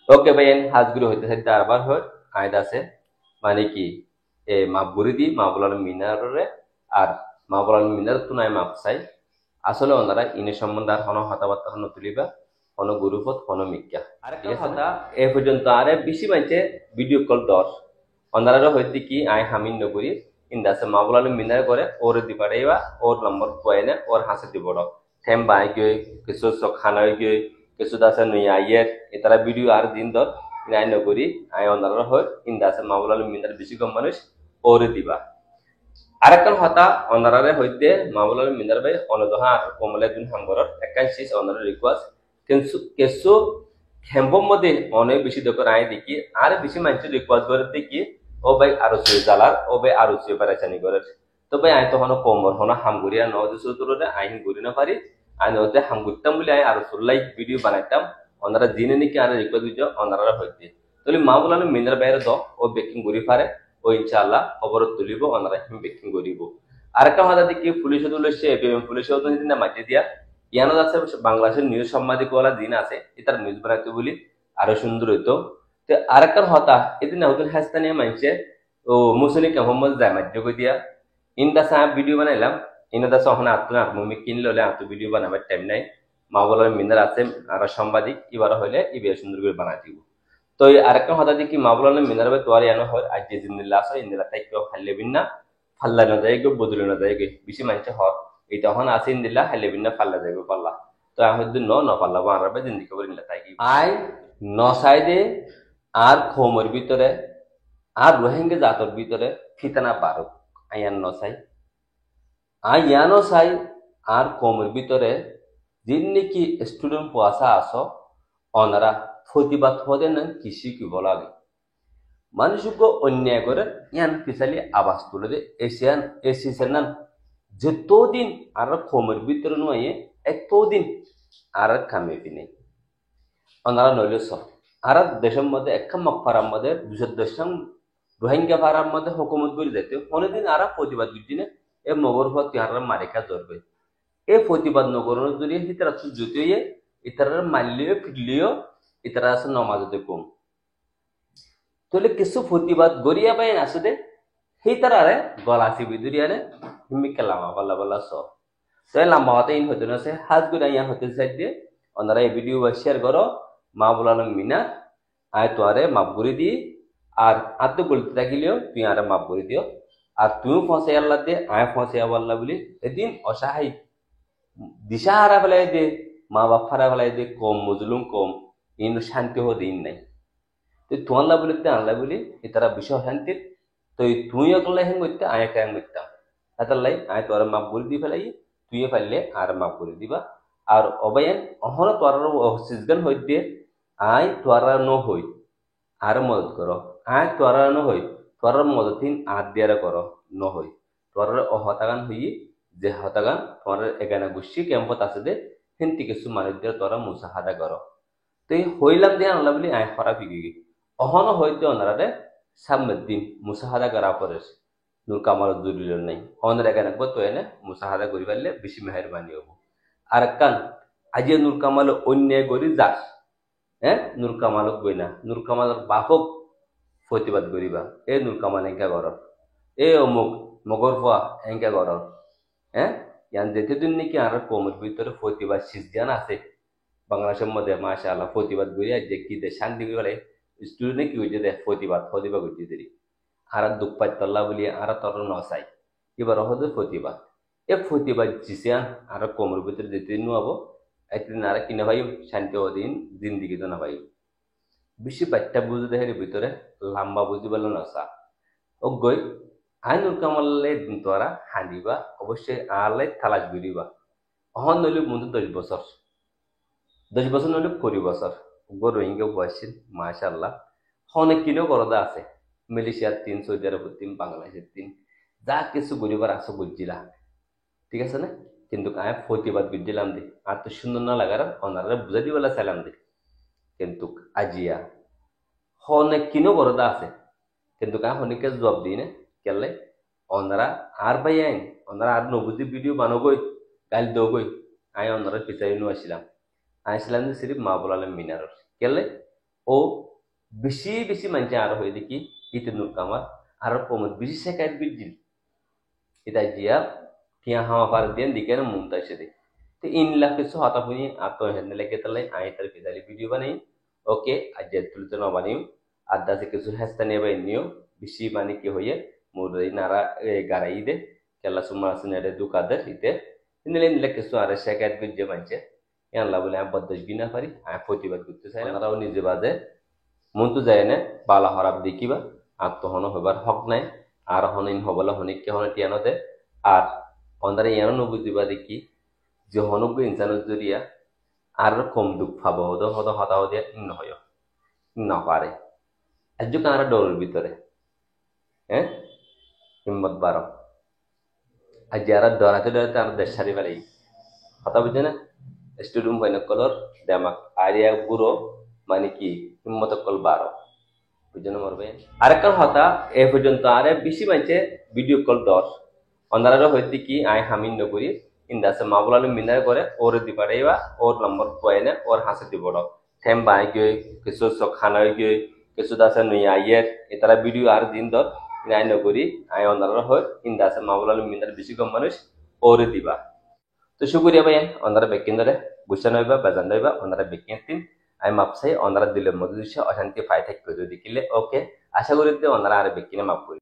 ওকে ভাই হাজগুলো হইতে থাকতে আবার হয় আয়দ আছে মানে কি এ মাপ গুরি দি মাবুলাল মিনারে আর মাবুলাল মিনার তুনায় মাপ চাই আসলে ওনারা ইনে সম্বন্ধে আর হন হতাবার্তা হন তুলিবা হন গুরুপত হন মিজ্ঞা আরেকটা কথা এ পর্যন্ত আরে বেশি মানছে ভিডিও কল দর ওনারা হইতে কি আয় হামিন নগরী ইন্দাসে মাবুলাল মিনার করে ওর দিবাড়াইবা ওর নম্বর পয়নে ওর হাসে দিবড় থেম বাই গই কিছু খানায় গই কিছু দাসে নই আইয়ের এতারা ভিডিও আর দিন দর নাই নগরী আয় ওনারা হয় ইন্দাসে মাবুলাল মিনার বেশি কম মানুষ ওরে দিবা আরেকটা হতা অনারারে হইতে মামুলার মিনার ভাই অনদহা আর কমলে দিন হাঙ্গর একান শেষ অনার রিকোয়েস্ট কিন্তু কেসু খেম্পম মধ্যে অনেক বেশি দরকার আয় দেখি আর বেশি মানুষের রিকোয়েস্ট করে দেখি ও ভাই আরো সুই জালার ও ভাই আরো সুই পারাচানি করে তো ভাই আয় তো হনো কমর হনো হামগুড়িয়া নদী সুতরে আইন ঘুরি না পারি আই নদী হামগুড়তাম বলে আয় আরো সুল্লাই ভিডিও বানাইতাম ওনারা জিনে নাকি আর রিকোয়েস্ট দিত ওনারা হইতে তাহলে মামুলার মিনার বাইরে দ ও বেকিং ঘুরি পারে ও ইনশাআল্লাহ খবর তুলিব ওনারা হিম বেকিং করিব আরেকটা কথা দেখি পুলিশ তুলেছে এপিএম পুলিশ না মাঝে দিয়া ইয়ানো আছে বাংলাদেশের নিউজ সাংবাদিক ওলা দিন আছে এটার নিউজ বানাইতে বলি আরো সুন্দর হইতো তো আরেকটা হতা এদিন হতুল হাস্তানিয়া মানছে ও মুসলিক মোহাম্মদ জামাত যোগ দিয়া ইনদা সাহেব ভিডিও বানাইলাম ইনদা সহনা আত্মনা আত্মমি কিনলে হলে আত্ম ভিডিও বানাবার টাইম নাই মা বলার মিনার আছে আর সাংবাদিক এবার হইলে ইবে সুন্দর করে বানাই দিব তো আরেকটা কথা দেখি মাবুলাল মিনার ভাই তোয়ারি আনো হয় আজ যে জিন্দিল্লা আছে ইন্দিলা তাই কেউ হাল্লে বিন্না ফাল্লা না যায় গো বদলে না যায় গে বেশি মানছে হর এই তখন আছে ইন্দিল্লা হাল্লে বিন্না ফাল্লা যায় গো পাল্লা তো আমি হয়তো ন পাল্লা বা আরবে জিন্দি খবর নিলা তাই কি আই ন সাইডে আর খোমর ভিতরে আর রোহিঙ্গা জাতর ভিতরে ফিতানা বারো আইয়ান ন চাই আইয়ানো চাই আর কোমর ভিতরে যিন নাকি স্টুডেন্ট পোয়াশা আস অনারা প্রতিবাদ হতে না কৃষি কি বলা লাগে মানুষকে অন্যায় করে ইয়ান পিছালি আবাস তুলে দে এশিয়ান এসিসেন যতদিন আর খোমের ভিতরে নয় এতদিন আর কামে নেই ওনারা নইলে সব আর দেশের মধ্যে একটা মকফারার মধ্যে 210 রোহিঙ্গা ফারার মধ্যে হুকুমত করে যেতে অনেকদিন আর প্রতিবাদ দিনে এ নগর হওয়া তিহার মারিকা ধরবে এ প্রতিবাদ নগরের জড়িয়ে ইতারা যদিও ইতারার মারলেও ফিরলেও ইতারা আছে নমাজতে কম তাহলে কিছু প্রতিবাদ গড়িয়া পাই আসে সেই তারারে গলা চিবি দুরিয়ারে হিমিকে লামা পাল্লা পাল্লা স তাই লাম্বা হতে ইন হতে আছে হাত গুড়া ইয়া হতে সাইড দিয়ে ওনারা এই ভিডিও শেয়ার করো মা বলানো মিনা আয় তোয়ারে মাপ করে দি আর আত্ম বলতে থাকিলেও তুই আরে মাপ করে দিও আর তুইও ফসে আল্লাহ দে আয় ফসে আল্লাহ বলি এদিন অসহায় দিশা হারা ফেলাই দে মা বাপ হারা ফেলাই দে কম মজলুম কম ইন শান্তি হতে ইন নাই তুই তোমাল্লা বলি আনলা বলি তারা বিষয় শান্তির তো তুই একলা হেন করতে আয় একা হেন করতাম তার লাই আয় তোর মাপ বলে দিয়ে ফেলাই তুই পারলে আর মাপ করে দিবা আর অবায়ন অহন তোর সিজগান হই দিয়ে আয় তোরা ন হই আর মদত করো আয় তোরা ন হই তোর মদতিন আর দিয়ারে করো ন হই তোর অহতাগান হই যে হতাগান তোমার এখানে গুষ্টি ক্যাম্পত আছে দে হেনতি কিছু মানুষ দিয়ে তোরা মুসাহাদা করো তো এই হইলাম দিয়ে আনলা বলি আয় খরা ফিকি অহনো হইতে ওনারে সামনের দিন মুসাহাদা করা পরে নূর কামাল জরুরি নাই অনের এখানে তো এনে মুসাহাদা করি পারলে বেশি মেহরবানি হবো আর কান আজি নূর কামাল অন্যায় করি যাস হ্যাঁ নূর কামালক গই না নূর কামালের বাপক প্রতিবাদ করিবা এ নূর কামাল এঙ্কা কর এ অমুক মগর ফুয়া এঙ্কা কর হ্যাঁ ইয়ান যেতেদিন নাকি আর কমের ভিতরে প্রতিবাদ সিজগান আছে বাংলাদেশের মধ্যে মাসা আল্লাহ প্রতিবাদ করি আর যে কি দে শান্তি করে স্টুডেন্টে কি হয়েছে দে প্রতিবাদ করতে দেরি আর দুঃখ পাইতল্লা বলি আর তর নচাই এবার হতো প্রতিবাদ এ প্রতিবাদ জিসিয়ান আর কমের ভিতরে যেতেদিন নোয়াবো একদিন আর কিনে ভাই শান্তি দিন জিন্দিগি তো না ভাই বেশি বাচ্চা বুঝে দেখে ভিতরে লম্বা বুঝি বলে নচা ও গই আইন কামালে তোরা হাঁদিবা অবশ্যই আলাই থালাস বেরিবা অহন নইলে মধ্যে 10 বছর নইলে 20 বছর গো রোহিঙ্গা বয়সিন মাশাআল্লাহ অনেক কিনেও করদা আছে মালয়েশিয়ার 3 সৌদি আরবের 3 বাংলাদেশের 3 যা কিছু গরিবার আসো বুঝছিলা ঠিক আছে না কিন্তু আয় প্রতিবাদ বুঝছিলাম দে আর তো সুন্দর না লাগার ওনারা বুঝাই দিবেলা চাইলাম দে কিন্তু আজিয়া অনেক কিনেও করদা আছে কিন্তু কাহ অনেকে জবাব দিই না কেলে ওনারা আর ভাই আইন ওনারা আর নবুজি ভিডিও বানাবই গাল দোগই আয় ওনারা পিছাই নিয়ে আসছিলাম আইসলাম যে সিরিফ মা বলালাম মিনার কেলে ও বেশি বেশি মানছে আর হয়ে দেখি ইতে নুর কামার আর কমত বেশি শেখায় বিজিল এটা জিয়া টিয়া হাওয়া পার দেন দিকে মুমতা এসে দেখ তো ইনলা কিছু হাতা পুনি আর তো হেন লেগে তাহলে আই তার বিদালি ভিডিও বানাই ওকে আর যে তুলতে না বানিও আর দাসে কিছু হেস্তা নেবে নিও বেশি মানে কি হয়ে মোর এই নারা গারাই দে কেলা সুমা আছে নেড়ে দুকাদের ইতে নিলে নিলে কিছু আর শেখায় বিজে মানছে ইয়াল্লা বলে আমি বদমাশ বিনা পারি আমি প্রতিবাদ করতে চাই না তারাও নিজে বাজে মন তো যায় না বালা হরাপ দেখিবা আর তো হন হবার হক নাই আর হনিন হবলা হনিককে হনে টিয়ানো দে আর অন্ধারে ইয়ানো নবুজিবা দেখি যে হনব্য ইনসানের জরিয়া আর কম দুঃখ পাবো হদ হদ হতাহ দিয়া ইন্ন হয় না পারে একজন আর ডরের ভিতরে হ্যাঁ হিম্মত বারো আর যারা ডরাতে ডরাতে আর দেশ সারি বেলাই কথা বুঝছে না স্টুডিয়াম হয় কলর দেমাক আরিয়া বুড়ো মানে কি হিম্মত কল বারো বুঝছো মরবে আরেকটা কথা এ পর্যন্ত আরে বেশি মানছে ভিডিও কল 10 অন্ধারা হইতে কি আই হামিন নকরি ইন্দাসে মাবুলালু মিনার করে ওর দিবাড়াইবা ওর নম্বর কয়েনে ওর হাসে দিবড় থেম বাই গই কিছু খানাই গই কিছু দাসে নই আইয়ের এতারা ভিডিও আর দিন দর আই নকরি আই অন্ধারা হয় ইন্দাসে মাবুলালু মিনার বেশি কম মানুষ ওর দিবা তো শুক্রিয়া ভাই অন্ধারা বেকিন ধরে গুছা নইবা বেজান নইবা অন্ধারা বেকিন তিন আমি মাপসাই অন্ধারা দিলের মধ্যে অশান্তি পাই থাকবে যদি দেখিলে ওকে আশা করি অন্ধারা আর বেকিনে মাপ করি